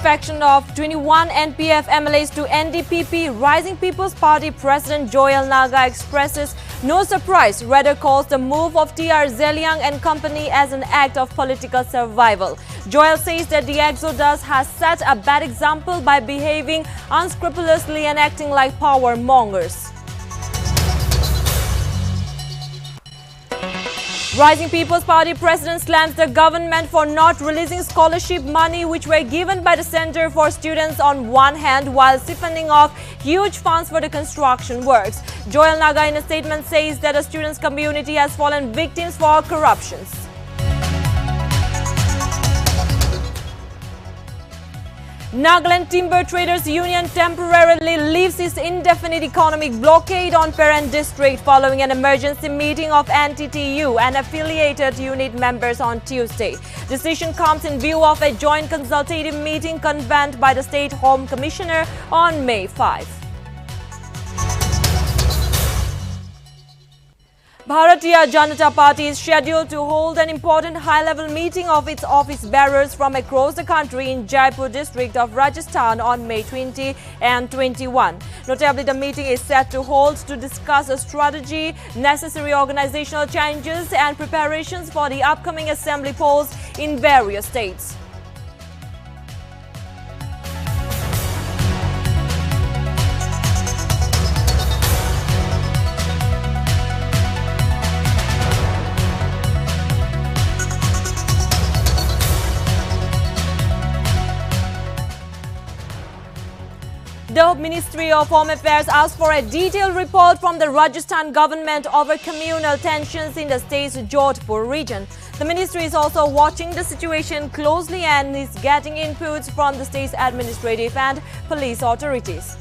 defection of 21 NPF MLAs to NDPP, Rising People's Party President Joel Naga expresses no surprise, rather calls the move of TR Zeliang and company as an act of political survival. Joel says that the exodus has set a bad example by behaving unscrupulously and acting like power mongers. Rising People's Party President slams the government for not releasing scholarship money which were given by the Center for Students on one hand while siphoning off huge funds for the construction works. Joel Naga in a statement says that the students' community has fallen victims for corruptions. Nagaland Timber Traders Union temporarily lifts its indefinite economic blockade on parent district following an emergency meeting of NTTU and affiliated unit members on Tuesday. Decision comes in view of a joint consultative meeting convened by the State Home Commissioner on May 5. Bharatiya Janata Party is scheduled to hold an important high-level meeting of its office bearers from across the country in Jaipur district of Rajasthan on May 20 and 21. Notably, the meeting is set to hold to discuss a strategy, necessary organizational changes and preparations for the upcoming assembly polls in various states. The Ministry of Home Affairs asked for a detailed report from the Rajasthan government over communal tensions in the state's Jodhpur region. The ministry is also watching the situation closely and is getting inputs from the state's administrative and police authorities.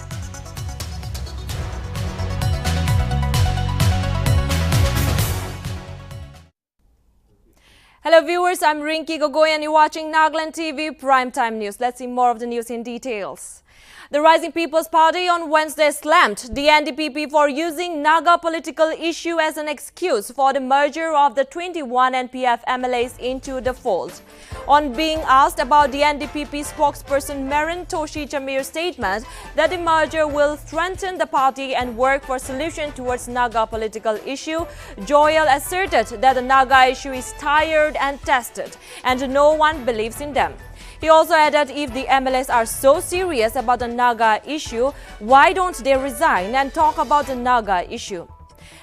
Hello viewers, I'm Rinki Gogoi and you're watching Nagaland TV Primetime News. Let's see more of the news in details. The Rising People's Party on Wednesday slammed the NDPP for using Naga political issue as an excuse for the merger of the 21 NPF MLAs into the fold. On being asked about the NDPP spokesperson Merin Toshi Chamir's statement that the merger will strengthen the party and work for solution towards Naga political issue, Joel asserted that the Naga issue is tired and tested and no one believes in them. He also added if the MLAs are so serious about the Naga issue, why don't they resign and talk about the Naga issue?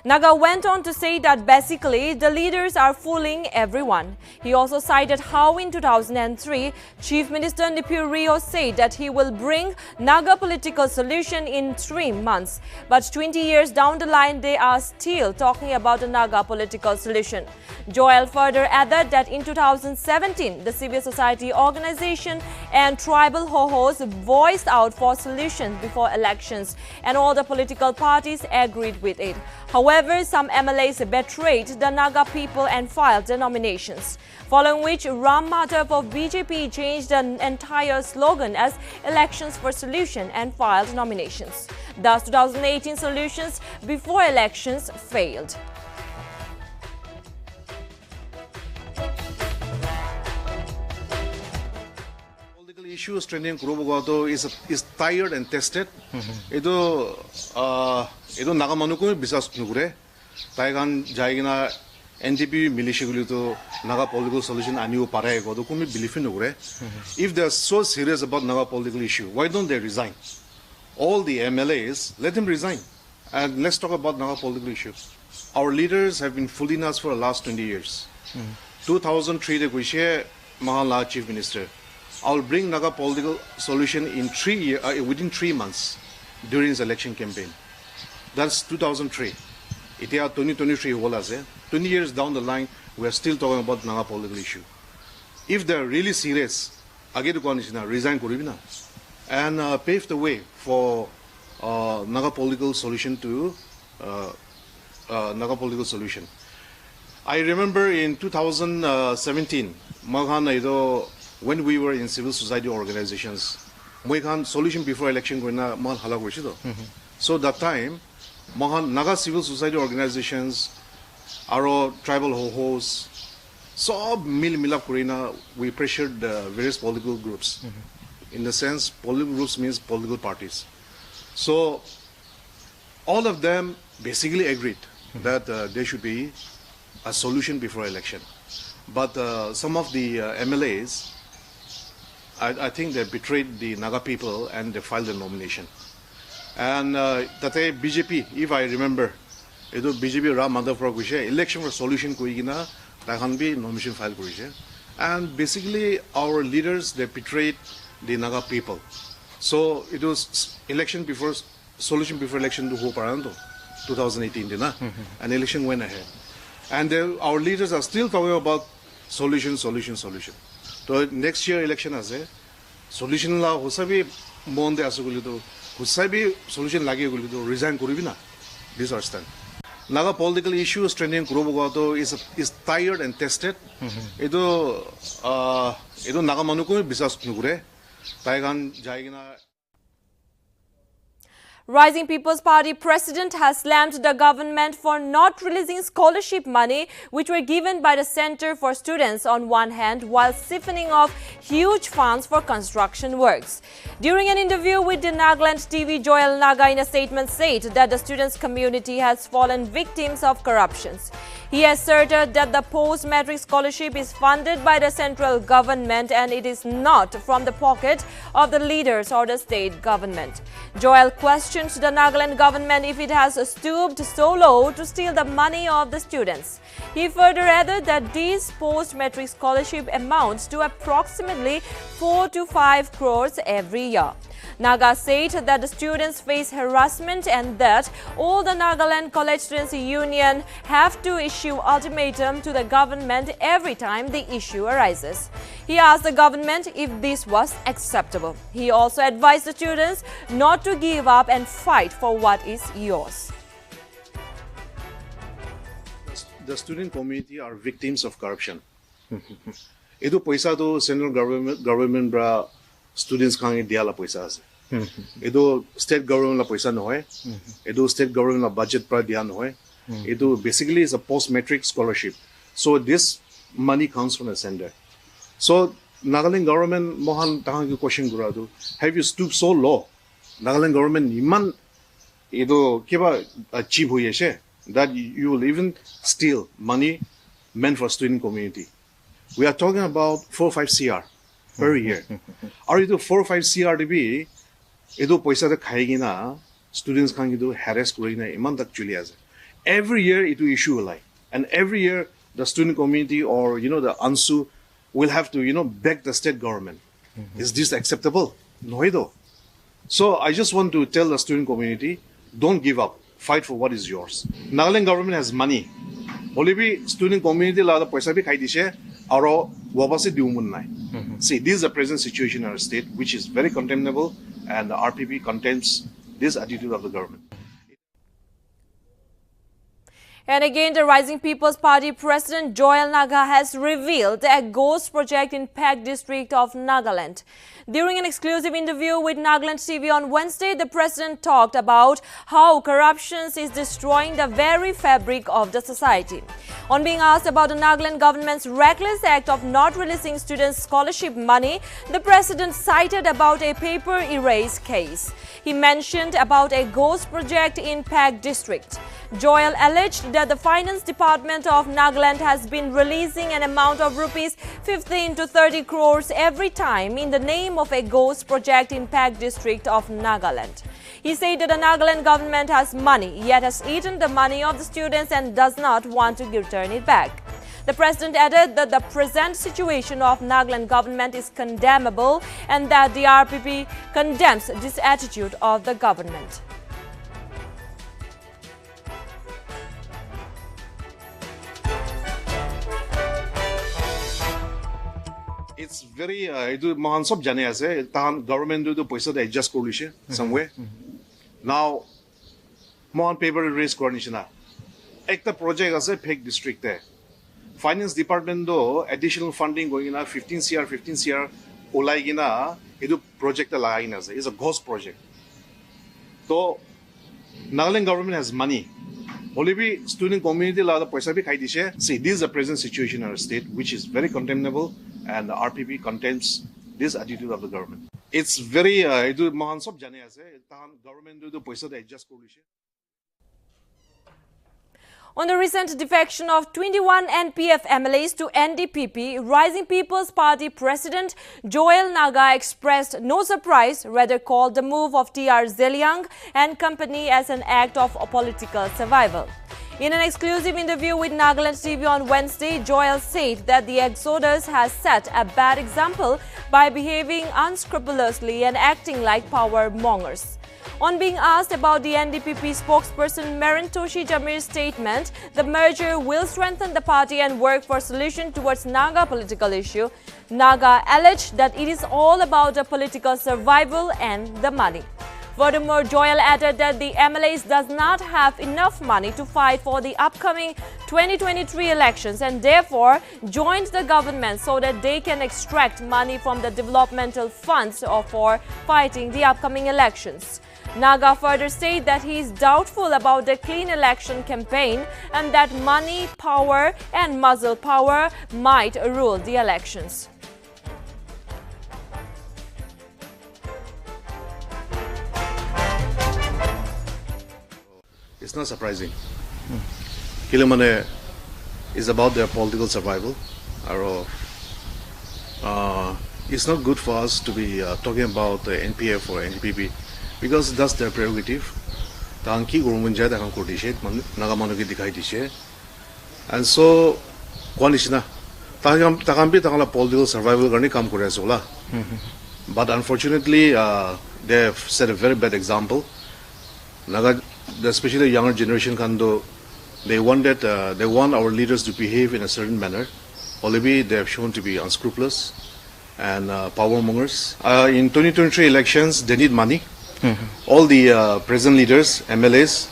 Naga went on to say that basically the leaders are fooling everyone. He also cited how in 2003, Chief Minister Nipur Rio said that he will bring Naga political solution in 3 months. But 20 years down the line, they are still talking about the Naga political solution. Joel further added that in 2017, the civil society organization and tribal ho-hos voiced out for solutions before elections and all the political parties agreed with it. However, some MLAs betrayed the Naga people and filed the nominations, following which Ram Madhav of BJP changed the entire slogan as Elections for Solution and filed nominations. Thus, 2018 solutions before elections failed. Political issues trending is tired and tested. Edo Naga Manuku Bisas Nugre, Taigan Jaigina NTP militia to Naga political solution Anu Pare Godokumi believe in Nugre. If they are so serious about Naga political issue, why don't they resign? All the MLAs, let them resign. And let's talk about Naga political issues. Our leaders have been fooling us for the last 20 years. 2003, the Guishe Mahala Chief Minister. I'll bring Naga political solution in within 3 months during his election campaign. That's 2003. It is 2023. 20 years down the line, we are still talking about Naga political issue. If they are really serious, resign Kuribina and pave the way for Naga political solution to Naga political solution. I remember in 2017, when we were in civil society organizations, we had solution before election. So that time, Naga civil society organizations, our tribal ho-hos, so we pressured various political groups. In the sense, political groups means political parties. So all of them basically agreed that there should be a solution before election. But some of the MLAs, I think they betrayed the Naga people and they filed a nomination. And that BJP, if I remember, it was BJP Ram Madhavpur election for solution kuigina, Rahanbi nomination file kuishe. And basically our leaders, they betrayed the Naga people. So it was election before, solution before election to Hoparando, 2018, and election went ahead. And our leaders are still talking about solution. So next year election as a solution la hosabi monde asugulito, hosabi solution lagi gulito resign kuribina. This are stand. Naga political issue strengthening Kurobogato is tired and tested. Ito Naga manuko bisas nugure. Taigan jaigina. Rising People's Party president has slammed the government for not releasing scholarship money which were given by the Center for Students on one hand while siphoning off huge funds for construction works. During an interview with the Nagaland TV, Joel Naga in a statement said that the students' community has fallen victims of corruptions. He asserted that the post-matric scholarship is funded by the central government and it is not from the pocket of the leaders or the state government. Joel questioned the Nagaland government if it has stooped so low to steal the money of the students. He further added that these post-matric scholarship amounts to approximately 4 to 5 crores every year. Naga said that the students face harassment and that all the Nagaland College Students Union have to issue ultimatum to the government every time the issue arises. He asked the government if this was acceptable. He also advised the students not to give up and fight for what is yours. The student community are victims of corruption. Edo paisa to central government bra students kange diala paisa ase. Edo state government la paisa no hai. Edo state government la budget pra dia no hai. Edo basically is a post-matric scholarship. So this money comes from the center. So Nagaland government mohan tahangi question guradu. Have you stooped so low? Nagaland government iman edo kiba cheap hoye that you will even steal money meant for student community. We are talking about 4-5 CR per year. Are you 4-5 CR to be? Edo paisa ta khaigina students kangi do harass kurina iman tak chuli as. Every year it will issue a lie, and every year the student community or the ANSU will have to beg the state government. Is this acceptable? No, edo. So I just want to tell the student community, don't give up. Fight for what is yours. Nagaland government has money. Only be student community la da paisa bhi khai dishe aro wabase diumun nai. See, this is the present situation in our state, which is very condemnable, and the RPP condemns this attitude of the government. And again, the Rising People's Party President Joel Naga has revealed a ghost project in Pak district of Nagaland. During an exclusive interview with Nagaland TV on Wednesday, the president talked about how corruption is destroying the very fabric of the society. On being asked about the Nagaland government's reckless act of not releasing students' scholarship money, the president cited about a paper erase case. He mentioned about a ghost project in Pak district. Joel alleged that the Finance Department of Nagaland has been releasing an amount of rupees 15 to 30 crores every time in the name of a ghost project in Pak district of Nagaland. He said that the Nagaland government has money, yet has eaten the money of the students and does not want to return it back. The president added that the present situation of Nagaland government is condemnable and that the RPP condemns this attitude of the government. It's very mahan sob jane ase tahan government do paisa adjust korishe somewhere. Now mahan paper raise kornishna ekta project ase Pak district there. Finance department do additional funding going na 15 CR olai gina edu project la lagai ase. It's a ghost project. So Nagaland government has money. Only be student community la da paisa bhi khai dishe. See, this is the present situation in our state, which is very condemnable, and the RPP condemns this attitude of the government. It's very edu mahan sob jane ase tahan government do paisa de adjust korise. On the recent defection of 21 NPF MLAs to NDPP, Rising People's Party President Joel Naga expressed no surprise, rather called the move of TR Zeliang and company as an act of political survival. In an exclusive interview with Nagaland TV on Wednesday, Joel said that the exodus has set a bad example by behaving unscrupulously and acting like power mongers. On being asked about the NDPP spokesperson Merentoshi Jamir's statement, the merger will strengthen the party and work for solution towards Naga political issue, Naga alleged that it is all about the political survival and the money. Furthermore, Joel added that the MLAs does not have enough money to fight for the upcoming 2023 elections and therefore joined the government so that they can extract money from the developmental funds for fighting the upcoming elections. Naga further said that he is doubtful about the clean election campaign and that money, power and muscle power might rule the elections. It's not surprising. Kilimane is about their political survival. It's not good for us to be talking about NPF or NDPP because that's their prerogative. And so, political survival. But unfortunately, they have set a very bad example. Naga, especially the younger generation, they want our leaders to behave in a certain manner. Already they have shown to be unscrupulous and power mongers. In 2023 elections, they need money. All the present leaders, MLAs,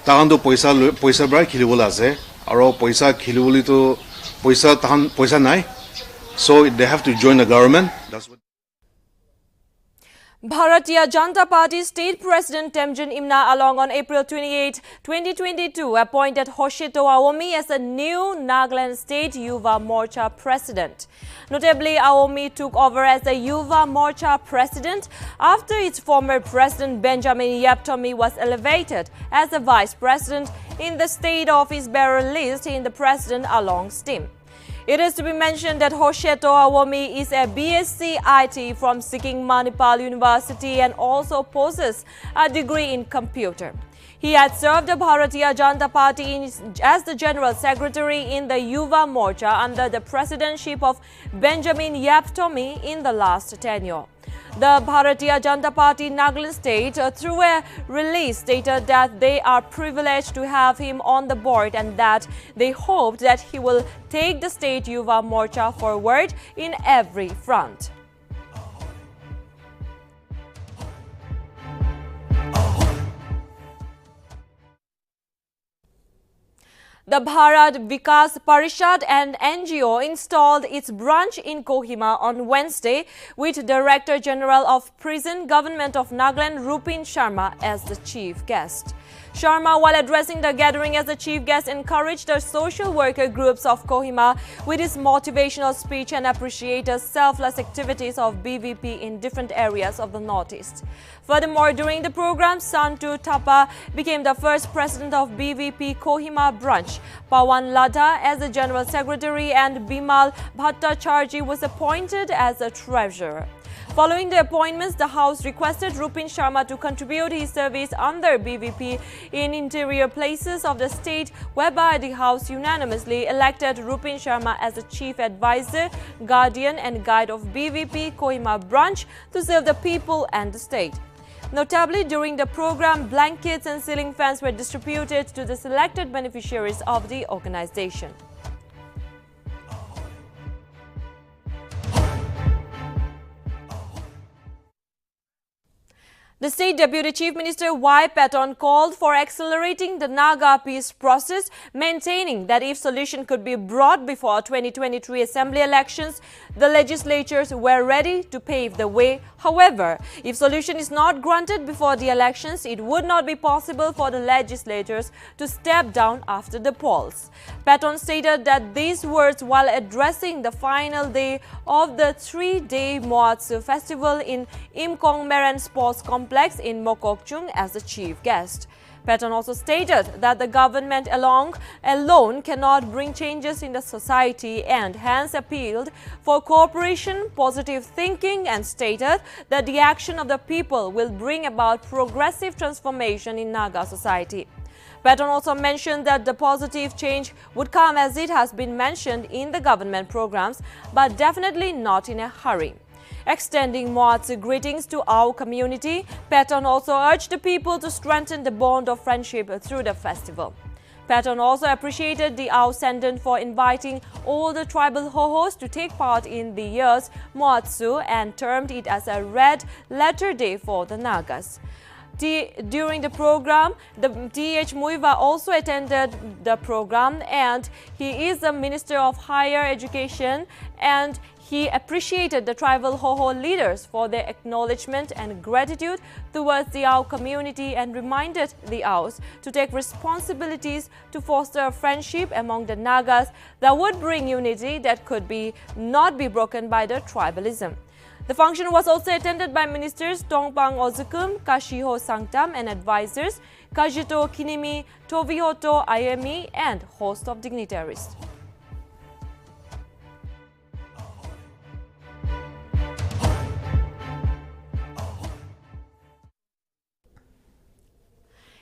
takando poisa bra khilibola ase, aro poisa khiliboli to poisa nai, so they have to join the government. That's what. Bharatiya Janata Party State President Temjin Imna Along on April 28, 2022 appointed Hosheto Awomi as the new Nagaland State Yuva Morcha President. Notably, Awomi took over as the Yuva Morcha President after its former President Benjamin Yaptomi was elevated as the Vice President in the state office bearer list in the President Along's team. It is to be mentioned that Hosheto Awomi is a BSc IT from Sikkim Manipur University and also possesses a degree in computer. He had served the Bharatiya Janata Party as the General Secretary in the Yuva Morcha under the presidency of Benjamin Yaptomi in the last tenure. The Bharatiya Janata Party Nagaland State, through a release, stated that they are privileged to have him on the board and that they hope that he will take the state Yuva Morcha forward in every front. The Bharat Vikas Parishad and NGO installed its branch in Kohima on Wednesday with Director General of Prison Government of Nagaland Rupin Sharma as the chief guest. Sharma, while addressing the gathering as the chief guest, encouraged the social worker groups of Kohima with his motivational speech and appreciated selfless activities of BVP in different areas of the Northeast. Furthermore, during the program, Santu Thapa became the first president of BVP Kohima branch. Pawan Ladha as the general secretary and Bimal Bhattacharjee was appointed as the treasurer. Following the appointments, the House requested Rupin Sharma to contribute his service under BVP in interior places of the state, whereby the House unanimously elected Rupin Sharma as the chief advisor, guardian and guide of BVP Kohima branch to serve the people and the state. Notably, during the program, blankets and ceiling fans were distributed to the selected beneficiaries of the organization. The State Deputy Chief Minister Y. Paton called for accelerating the Naga peace process, maintaining that if solution could be brought before 2023 assembly elections, the legislatures were ready to pave the way. However, if solution is not granted before the elections, it would not be possible for the legislators to step down after the polls. Patton stated that these words while addressing the final day of the three-day Moatsu festival in Imkongmeren Sports Complex in Mokokchung as the chief guest. Patton also stated that the government alone cannot bring changes in the society and hence appealed for cooperation, positive thinking and stated that the action of the people will bring about progressive transformation in Naga society. Patton also mentioned that the positive change would come as it has been mentioned in the government programs, but definitely not in a hurry. Extending Moatsu greetings to our community, Patton also urged the people to strengthen the bond of friendship through the festival. Patton also appreciated the Ascendant for inviting all the tribal hohos to take part in the year's Moatsu and termed it as a red letter day for the Nagas. During the program, the T.H. Muiva also attended the program and he is the Minister of Higher Education and he appreciated the tribal Hoho leaders for their acknowledgement and gratitude towards the Ao community and reminded the Aos to take responsibilities to foster a friendship among the Nagas that would bring unity that could not be broken by the tribalism. The function was also attended by Ministers Tongpang Ozukum, Kashiho Sangtam and advisors Kajito Kinimi, Tovihoto Ayemi and host of dignitaries.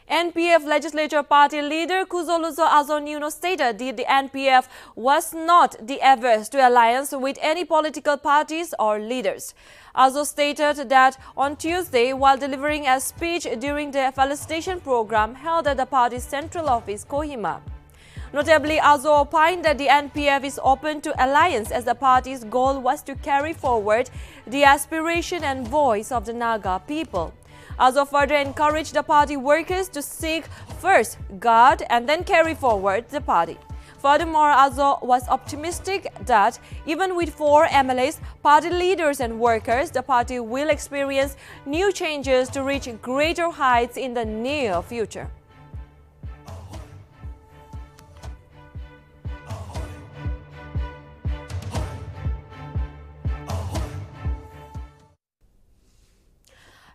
NPF Legislature Party leader Kuzoluzo Azonyuno stated that the NPF was not the averse to alliance with any political parties or leaders. Azo stated that on Tuesday, while delivering a speech during the felicitation program held at the party's central office, Kohima. Notably, Azo opined that the NPF is open to alliance as the party's goal was to carry forward the aspiration and voice of the Naga people. Azo further encouraged the party workers to seek first God and then carry forward the party. Furthermore, Azo was optimistic that even with 4 MLAs, party leaders and workers, the party will experience new changes to reach greater heights in the near future.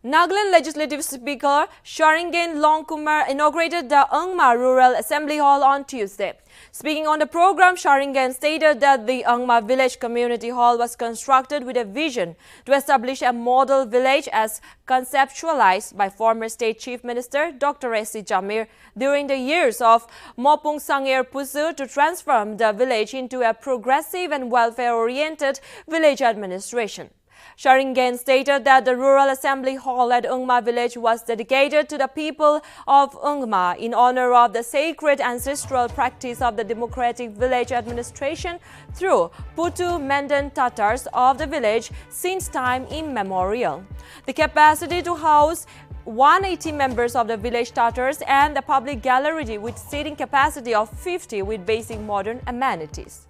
Nagaland Legislative Speaker Sharingan Longkumar inaugurated the Angma Rural Assembly Hall on Tuesday. Speaking on the program, Sharingan stated that the Angma Village Community Hall was constructed with a vision to establish a model village as conceptualized by former State Chief Minister Dr. S.C. Jamir during the years of Mopung Sangir Pusu to transform the village into a progressive and welfare-oriented village administration. Sharingan stated that the Rural Assembly Hall at Ungma village was dedicated to the people of Ungma in honor of the sacred ancestral practice of the democratic village administration through Putu Mendan Tatars of the village since time immemorial. The capacity to house 180 members of the village Tatars and the public gallery with seating capacity of 50 with basic modern amenities.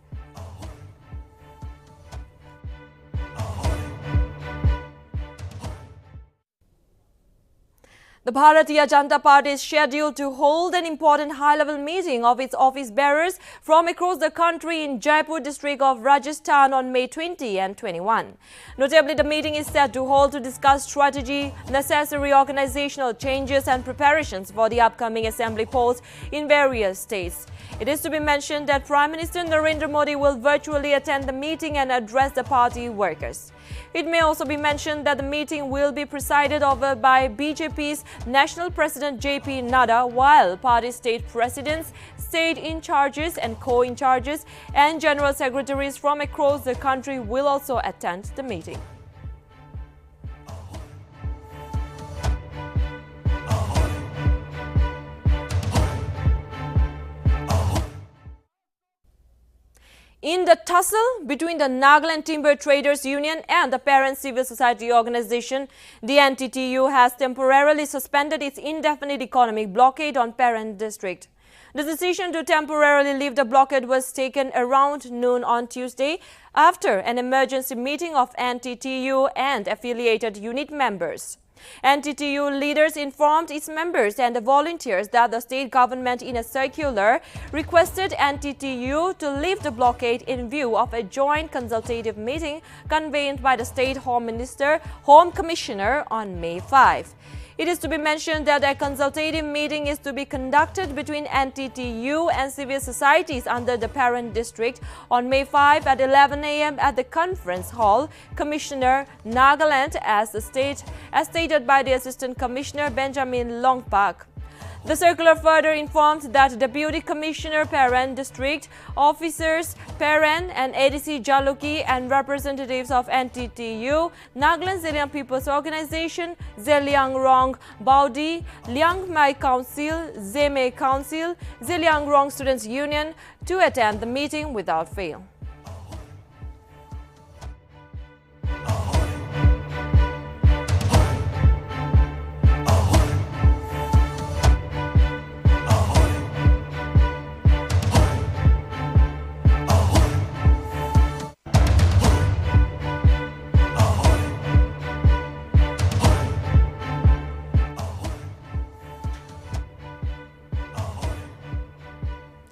The Bharatiya Janata Party is scheduled to hold an important high-level meeting of its office bearers from across the country in Jaipur district of Rajasthan on May 20 and 21. Notably, the meeting is set to hold to discuss strategy, necessary organizational changes and preparations for the upcoming assembly polls in various states. It is to be mentioned that Prime Minister Narendra Modi will virtually attend the meeting and address the party workers. It may also be mentioned that the meeting will be presided over by BJP's National President J.P. Naga, while party state presidents, state in-charges and co-in-charges and general secretaries from across the country will also attend the meeting. In the tussle between the Nagaland Timber Traders Union and the parent civil society organization, the NTTU has temporarily suspended its indefinite economic blockade on parent district. The decision to temporarily lift the blockade was taken around noon on Tuesday after an emergency meeting of NTTU and affiliated unit members. NTTU leaders informed its members and the volunteers that the state government in a circular requested NTTU to lift the blockade in view of a joint consultative meeting convened by the State Home Commissioner on May 5. It is to be mentioned that a consultative meeting is to be conducted between NTTU and civil societies under the parent district on May 5 at 11 a.m. at the Conference Hall, Commissioner Nagaland, as stated by the Assistant Commissioner Benjamin Longpak. The circular further informed that Deputy Commissioner Parent District Officers Parent and ADC Jaluki and representatives of NTTU, Nagaland Zeliang People's Organization, Zeliang Rong Baudi, Liang Mai Council, Zeme Council, Zeliang Rong Students Union to attend the meeting without fail.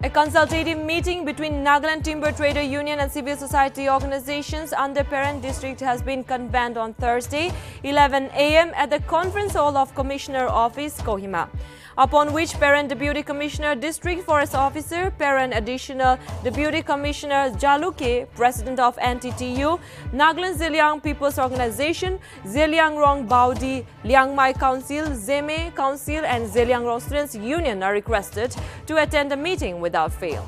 A consultative meeting between Nagaland Timber Trader Union and civil society organizations under parent district has been convened on Thursday, 11 a.m. at the Conference Hall of Commissioner Office, Kohima, upon which Parent Deputy Commissioner District Forest Officer, Parent Additional Deputy Commissioner Jaluke, President of NTTU, Nagaland Zeliang People's Organization, Zeliang Rong Baudi, Liang Mai Council, Zeme Council and Zeliang Rong Students Union are requested to attend the meeting without fail.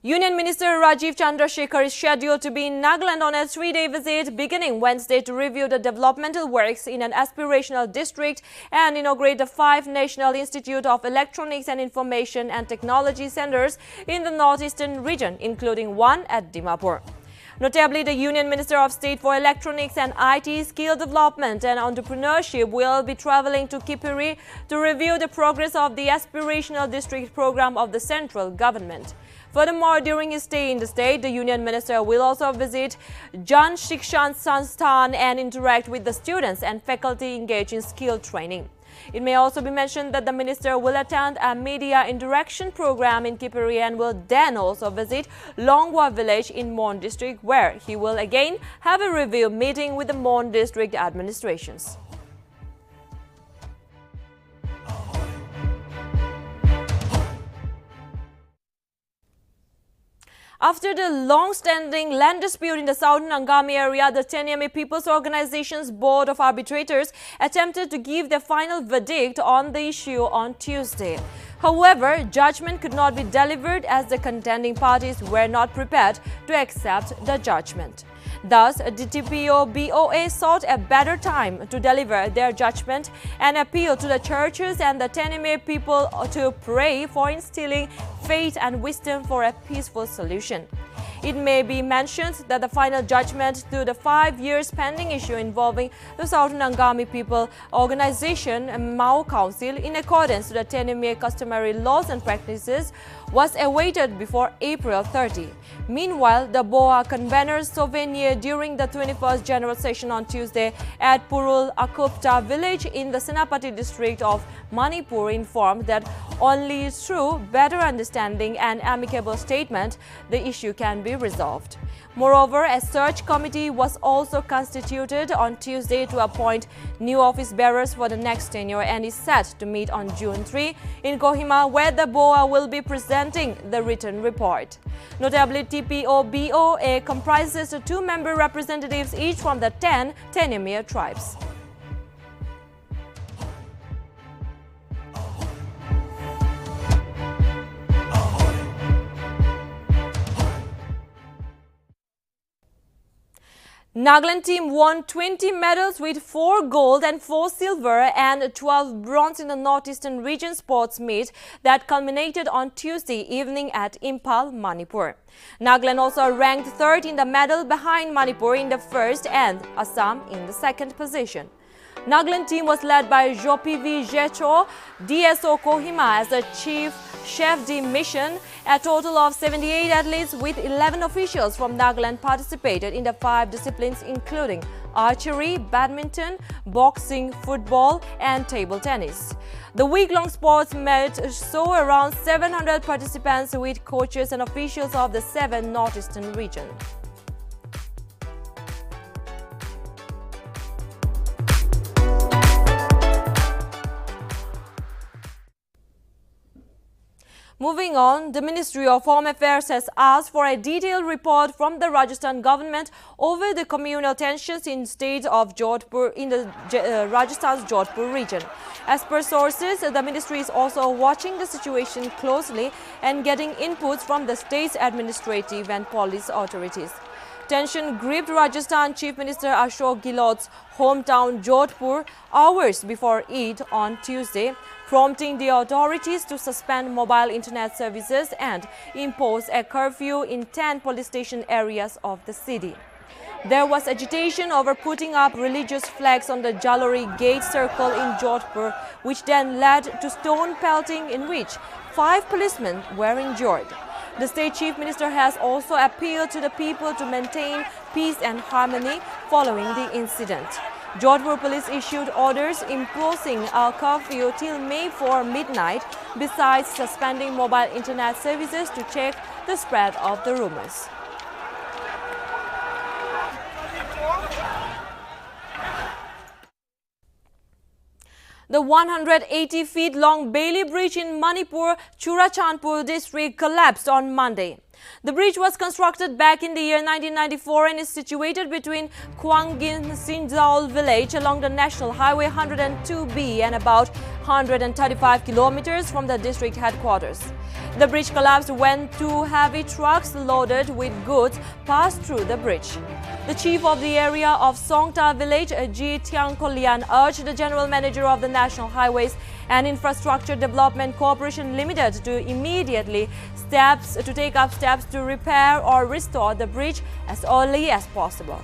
Union Minister Rajiv Chandrasekhar is scheduled to be in Nagaland on a 3-day visit beginning Wednesday to review the developmental works in an aspirational district and inaugurate the 5 National Institute of Electronics and Information and Technology centers in the northeastern region, including one at Dimapur. Notably, the Union Minister of State for Electronics and IT, Skill Development and Entrepreneurship will be travelling to Kiperi to review the progress of the aspirational district program of the central government. Furthermore, during his stay in the state, the Union Minister will also visit Jan Shikshan Sansthan and interact with the students and faculty engaged in skill training. It may also be mentioned that the Minister will attend a media interaction program in Kiperi and will then also visit Longwa village in Mon district, where he will again have a review meeting with the Mon district administrations. After the long-standing land dispute in the southern Angami area, the Teneme People's Organization's Board of Arbitrators attempted to give their final verdict on the issue on Tuesday. However, judgment could not be delivered as the contending parties were not prepared to accept the judgment. Thus, the TPO-BOA sought a better time to deliver their judgment and appealed to the churches and the Teneme people to pray for instilling faith and wisdom for a peaceful solution. It may be mentioned that the final judgment to the 5 years pending issue involving the Southern Angami People Organization Mao Council, in accordance to the Teneme customary laws and practices, was awaited before April 30. Meanwhile, the BOA conveners souvenir during the 21st General Session on Tuesday at Purul Akupta village in the Senapati district of Manipur informed that only through better understanding and amicable statement the issue can be resolved. Moreover, a search committee was also constituted on Tuesday to appoint new office bearers for the next tenure and is set to meet on June 3 in Kohima, where the BOA will be presenting the written report. Notably, TPO-BOA comprises 2 member representatives each from the 10 Teneme tribes. Nagaland team won 20 medals with 4 gold and 4 silver and 12 bronze in the Northeastern Region sports meet that culminated on Tuesday evening at Imphal, Manipur. Nagaland also ranked third in the medal behind Manipur in the first and Assam in the second position. Nagaland team was led by Jodhpur Jecho, DSO Kohima as the chief chef de mission. A total of 78 athletes with 11 officials from Nagaland participated in the 5 disciplines including archery, badminton, boxing, football and table tennis. The week-long sports meet saw around 700 participants with coaches and officials of the 7 northeastern regions. Moving on, the Ministry of Home Affairs has asked for a detailed report from the Rajasthan government over the communal tensions in state of Jodhpur in the Rajasthan's Jodhpur region. As per sources, the ministry is also watching the situation closely and getting inputs from the state's administrative and police authorities. Tension gripped Rajasthan Chief Minister Ashok Gehlot's hometown Jodhpur hours before Eid on Tuesday, prompting the authorities to suspend mobile internet services and impose a curfew in 10 police station areas of the city. There was agitation over putting up religious flags on the Jalori Gate Circle in Jodhpur, which then led to stone pelting in which 5 policemen were injured. The state chief minister has also appealed to the people to maintain peace and harmony following the incident. Jodhpur police issued orders imposing a curfew till May 4 midnight, besides suspending mobile internet services to check the spread of the rumors. The 180 feet long Bailey Bridge in Manipur, Churachandpur district collapsed on Monday. The bridge was constructed back in the year 1994 and is situated between Kwangin Sinjaul village along the National Highway 102B and about 135 kilometers from the district headquarters. The bridge collapsed when 2 heavy trucks loaded with goods passed through the bridge. The chief of the area of Songta village, Ji Tiangkolian, urged the general manager of the National Highways and Infrastructure Development Corporation Limited to immediately take up steps to repair or restore the bridge as early as possible.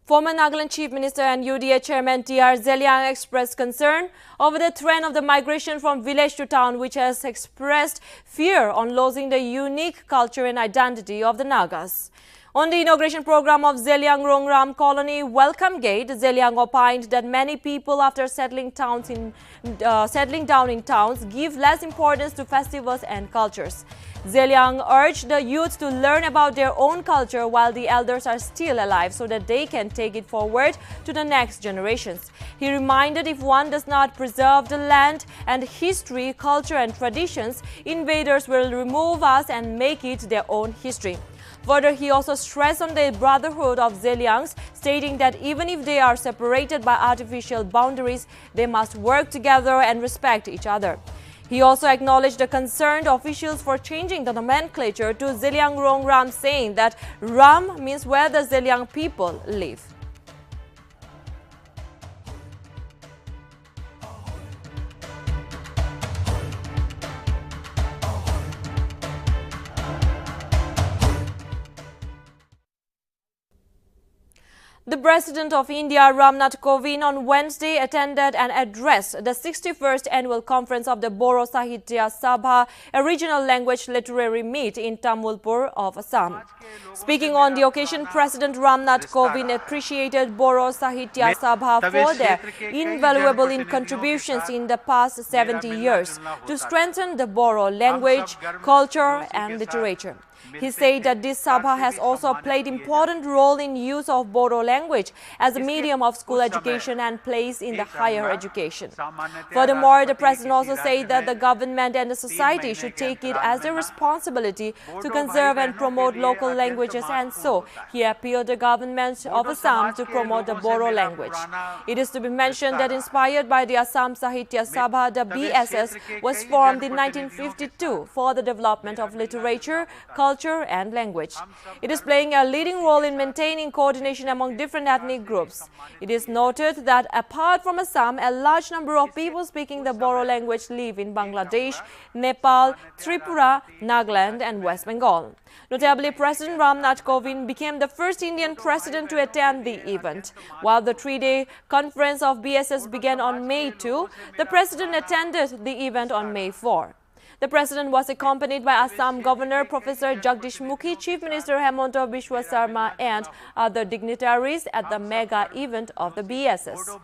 Former Nagaland Chief Minister and UDA Chairman T.R. Zeliang expressed concern over the trend of the migration from village to town, which has expressed fear on losing the unique culture and identity of the Nagas. On the inauguration program of Zeliang Rongram Colony Welcome Gate, Zeliang opined that many people, after settling down in towns, give less importance to festivals and cultures. Zeliang urged the youth to learn about their own culture while the elders are still alive so that they can take it forward to the next generations. He reminded if one does not preserve the land and history, culture and traditions, invaders will remove us and make it their own history. Further, he also stressed on the brotherhood of Zeliangs, stating that even if they are separated by artificial boundaries, they must work together and respect each other. He also acknowledged the concerned officials for changing the nomenclature to Zeliang Rongram, saying that Ram means where the Zeliang people live. The President of India, Ramnath Kovind, on Wednesday attended and addressed the 61st Annual Conference of the Boro Sahitya Sabha, a regional language literary meet in Tamulpur of Assam. Speaking on the occasion, President Ramnath Kovind appreciated Boro Sahitya Sabha for their invaluable contributions in the past 70 years to strengthen the Boro language, culture and literature. He said that this Sabha has also played important role in use of Bodo language as a medium of school education and place in the higher education. Furthermore, the President also said that the government and the society should take it as a responsibility to conserve and promote local languages, and so he appealed the government of Assam to promote the Bodo language. It is to be mentioned that inspired by the Assam Sahitya Sabha, the BSS was formed in 1952 for the development of literature, culture and language. It is playing a leading role in maintaining coordination among different ethnic groups. It is noted that apart from Assam, a large number of people speaking the Bodo language live in Bangladesh, Nepal, Tripura, Nagaland and West Bengal. Notably, President Ramnath Kovind became the first Indian president to attend the event. While the three-day conference of BSS began on May 2, the president attended the event on May 4. The president was accompanied by Assam Governor Professor Jagdish Mukhi, Chief Minister Hemanta Biswa Sarma and other dignitaries at the mega event of the BSS.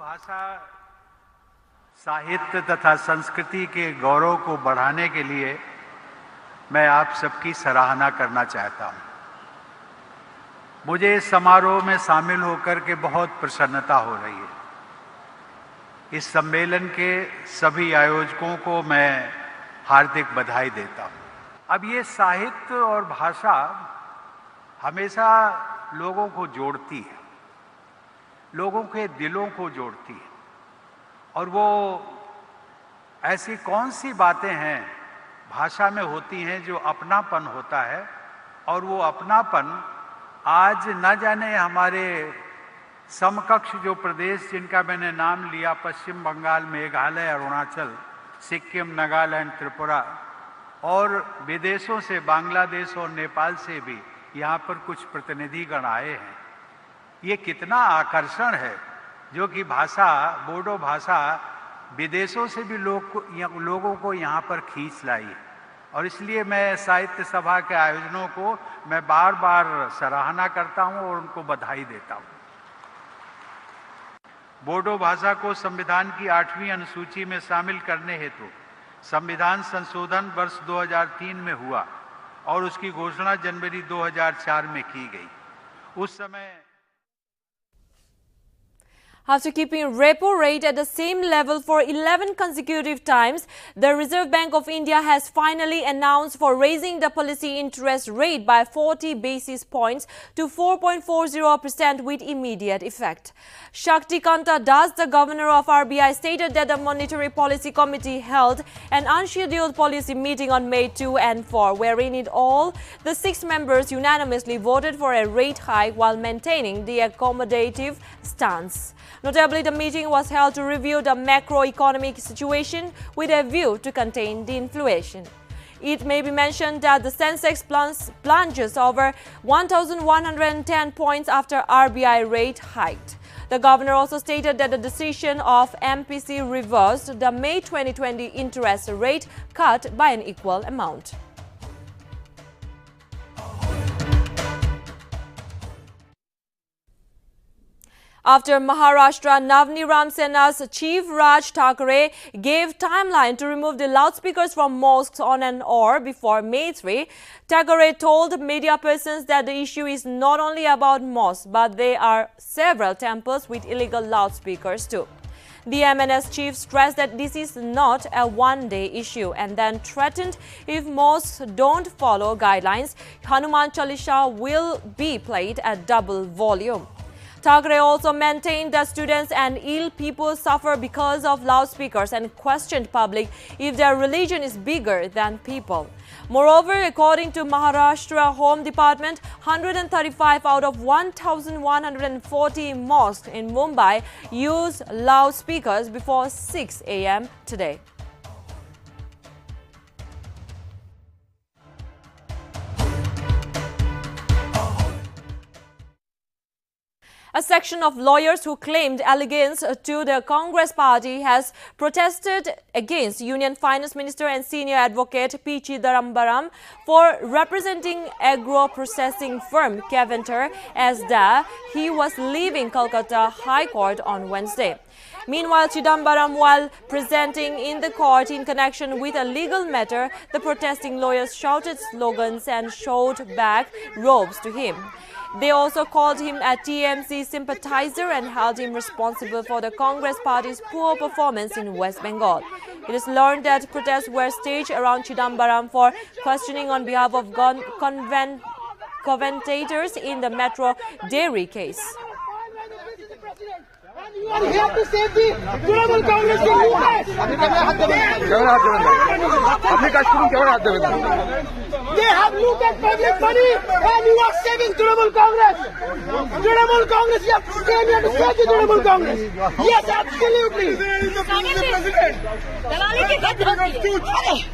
साहित्य तथा संस्कृति के गौरव को बढ़ाने के लिए मैं आप सबकी सराहना करना चाहता हूं। मुझे इस समारोह में शामिल होकर के बहुत प्रसन्नता हो रही है। इस सम्मेलन के सभी आयोजकों को मैं हार्दिक बधाई देता हूं। अब ये साहित्य और भाषा हमेशा लोगों को जोड़ती है, लोगों के दिलों को जोड़ती है, और वो ऐसी कौन सी बातें हैं भाषा में होती हैं जो अपनापन होता है, और वो अपनापन आज न जाने हमारे समकक्ष जो प्रदेश जिनका मैंने नाम लिया, पश्चिम बंगाल, मेघालय, अरुणाचल, सिक्किम, नागालैंड, त्रिपुरा और विदेशों से बांग्लादेश और नेपाल से भी यहाँ पर कुछ प्रतिनिधिगण आए हैं। ये कितना आकर्षण है जो कि भाषा, बोडो भाषा विदेशों से भी लोगों को यहाँ पर खींच लाई है। और इसलिए मैं साहित्य सभा के आयोजनों को मैं बार बार सराहना करता हूँ और उनको बधाई देता हूँ। बोडो भाषा को संविधान की 8वीं अनुसूची में शामिल करने हेतु संविधान संशोधन वर्ष 2003 में हुआ और उसकी घोषणा जनवरी 2004 में की गई। उस समय After keeping repo rate at the same level for 11 consecutive times, the Reserve Bank of India has finally announced for raising the policy interest rate by 40 basis points to 4.40% with immediate effect. Shakti Kanta Das, the governor of RBI, stated that the Monetary Policy Committee held an unscheduled policy meeting on May 2 and 4, wherein it all the 6 members unanimously voted for a rate hike while maintaining the accommodative stance. Notably, the meeting was held to review the macroeconomic situation with a view to contain the inflation. It may be mentioned that the Sensex plunges over 1,110 points after RBI rate hiked. The governor also stated that the decision of MPC reversed the May 2020 interest rate cut by an equal amount. After Maharashtra, Navni Ramsena's chief Raj Thackeray gave timeline to remove the loudspeakers from mosques on an hour before May 3, Thackeray told media persons that the issue is not only about mosques, but there are several temples with illegal loudspeakers too. The MNS chief stressed that this is not a one-day issue and then threatened if mosques don't follow guidelines, Hanuman Chalisa will be played at double volume. Thackeray also maintained that students and ill people suffer because of loudspeakers and questioned public if their religion is bigger than people. Moreover, according to Maharashtra Home Department, 135 out of 1,140 mosques in Mumbai use loudspeakers before 6 a.m. today. A section of lawyers who claimed allegiance to the Congress party has protested against Union Finance Minister and Senior Advocate P. Chidambaram for representing agro-processing firm Keventer as he was leaving Kolkata High Court on Wednesday. Meanwhile, Chidambaram, while presenting in the court in connection with a legal matter, the protesting lawyers shouted slogans and showed back robes to him. They also called him a TMC sympathizer and held him responsible for the Congress party's poor performance in West Bengal. It is learned that protests were staged around Chidambaram for questioning on behalf of commentators in the Metro Dairy case. You are here to save the Trinamool Congress in US. They have looted public money and you are saving Trinamool Congress. Trinamool Congress, you have came here to save the Trinamool Congress. Yes, absolutely.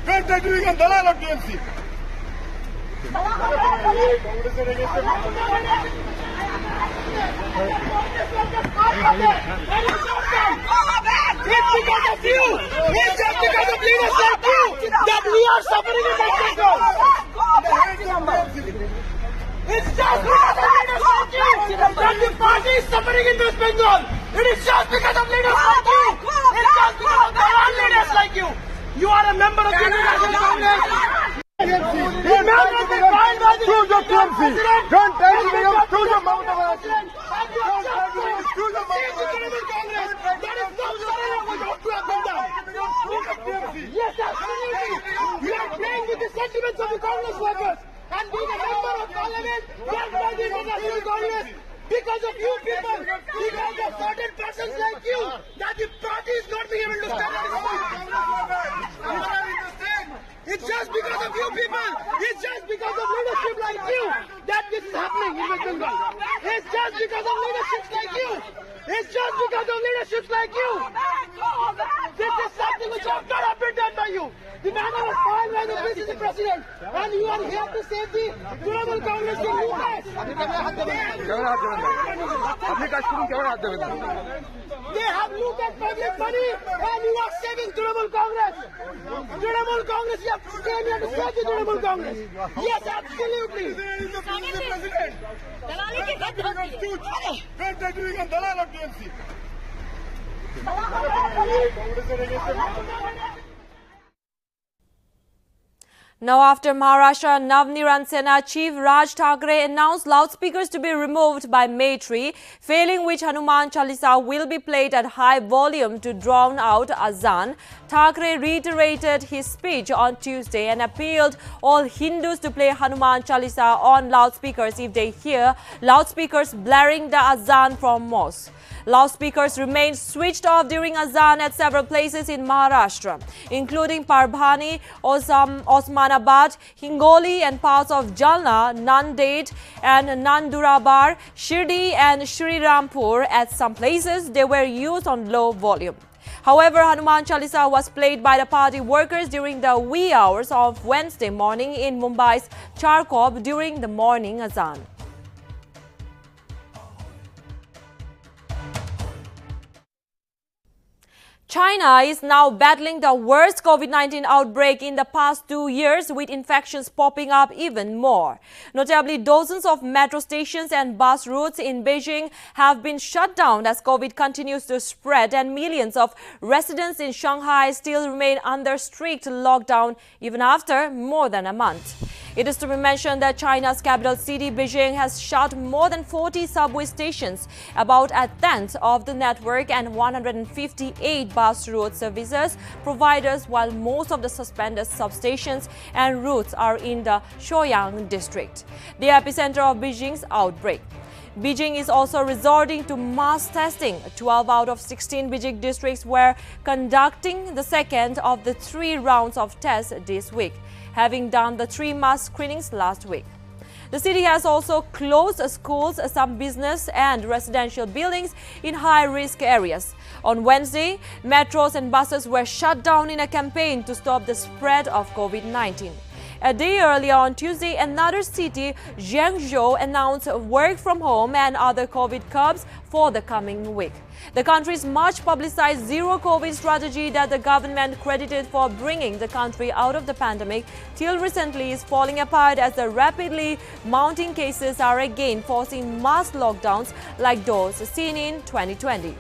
When they're doing a dalal of TMC. It's because of you. It's just because of leaders like you that we are suffering in West Bengal. It's just because of leaders like you that the party is suffering in West Bengal. It is just because of leaders like you. It's just because there are leaders like you. You are a member of the International Congress. Choose your TMC. Don't tell me to choose your Mount Everest. Yes, absolutely. You are playing with the sentiments of the Congress workers and being a member of parliament backed by the International Congress. Because of you people, because of certain persons like you, that the party is not being able to stand at It's just because of you people. It's just because of leadership like you that this is happening in West Bengal. It's just because of leaderships like you. It's just because of leaderships like you. This is something which has not been done by you. The matter was filed by the BCCI president, and you are here to save the Trinamool Congress in US. They have looted public money, and you are saving Trinamool Congress. Trinamool Congress, you have came here to save the Trinamool Congress. Yes, absolutely. When they're doing a dalal of TMC. Now, after Maharashtra Navniran Sena Chief Raj Thackeray announced loudspeakers to be removed by May 3, failing which Hanuman Chalisa will be played at high volume to drown out azan, Thackeray reiterated his speech on Tuesday and appealed all Hindus to play Hanuman Chalisa on loudspeakers if they hear loudspeakers blaring the azan from mosque. Loudspeakers remained switched off during azan at several places in Maharashtra, including Parbhani, Osmanabad, Hingoli and parts of Jalna, Nanded and Nandurabar, Shirdi and Shriram. At some places, they were used on low volume. However, Hanuman Chalisa was played by the party workers during the wee hours of Wednesday morning in Mumbai's Charkov during the morning azan. China is now battling the worst COVID-19 outbreak in the past 2 years, with infections popping up even more. Notably, dozens of metro stations and bus routes in Beijing have been shut down as COVID continues to spread, and millions of residents in Shanghai still remain under strict lockdown even after more than a month. It is to be mentioned that China's capital city, Beijing, has shut more than 40 subway stations, about a tenth of the network, and 158 bus route services providers, while most of the suspended substations and routes are in the Shouyang district, the epicenter of Beijing's outbreak. Beijing is also resorting to mass testing. 12 out of 16 Beijing districts were conducting the second of the 3 rounds of tests this week, having done the 3 mass screenings last week. The city has also closed schools, some business and residential buildings in high-risk areas. On Wednesday, metros and buses were shut down in a campaign to stop the spread of COVID-19. A day earlier on Tuesday, another city, Zhengzhou, announced work from home and other COVID curbs for the coming week. The country's much-publicized zero-COVID strategy that the government credited for bringing the country out of the pandemic till recently is falling apart as the rapidly mounting cases are again forcing mass lockdowns like those seen in 2020.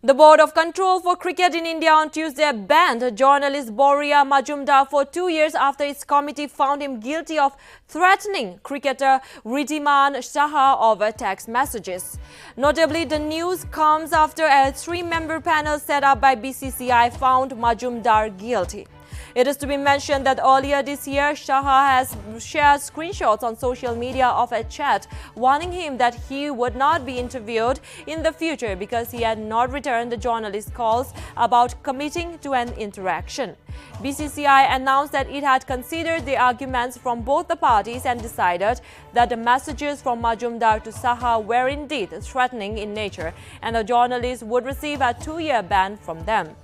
The Board of Control for Cricket in India on Tuesday banned journalist Boria Majumdar for 2 years after its committee found him guilty of threatening cricketer Riddhiman Saha over text messages. Notably, the news comes after a 3-member panel set up by BCCI found Majumdar guilty. It is to be mentioned that earlier this year, Saha has shared screenshots on social media of a chat warning him that he would not be interviewed in the future because he had not returned the journalist's calls about committing to an interaction. BCCI announced that it had considered the arguments from both the parties and decided that the messages from Majumdar to Saha were indeed threatening in nature and the journalist would receive a 2-year ban from them.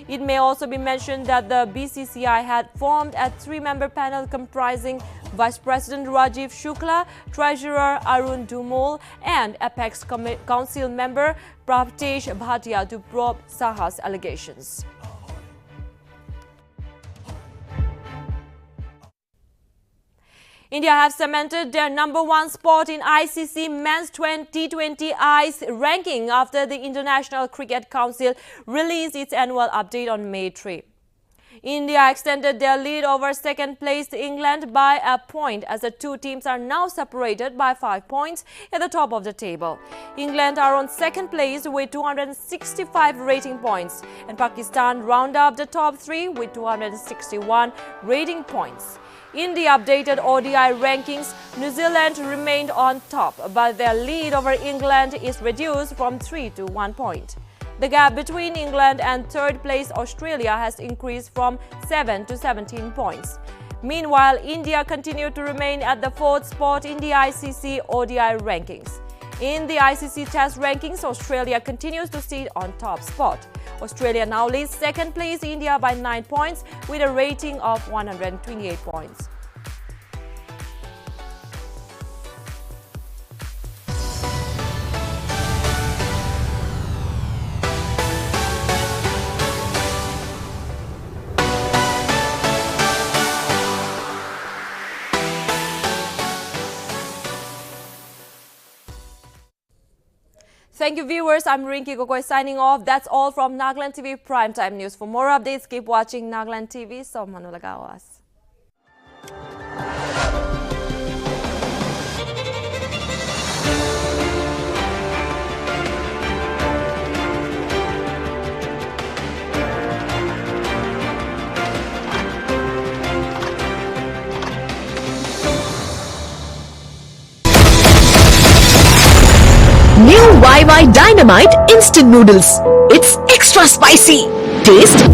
It may also be mentioned that the BCCI had formed a 3-member panel comprising Vice President Rajiv Shukla, Treasurer Arun Dumul and Apex Council member Prabtesh Bhatia to probe Saha's allegations. India have cemented their #1 spot in ICC Men's T20 Ice ranking after the International Cricket Council released its annual update on May 3. India extended their lead over second-placed England by a point as the two teams are now separated by 5 points at the top of the table. England are on second place with 265 rating points and Pakistan round up the top 3 with 261 rating points. In the updated ODI rankings, New Zealand remained on top, but their lead over England is reduced from 3 to 1 point. The gap between England and third-place Australia has increased from 7 to 17 points. Meanwhile, India continued to remain at the 4th spot in the ICC ODI rankings. In the ICC Test rankings, Australia continues to sit on top spot. Australia now leads second place India by 9 points with a rating of 128 points. Thank you, viewers. I'm Rinki Gogoi signing off. That's all from Nagaland TV Primetime News. For more updates, keep watching Nagaland TV. So manulagawas. New YY Dynamite Instant Noodles. It's extra spicy. Taste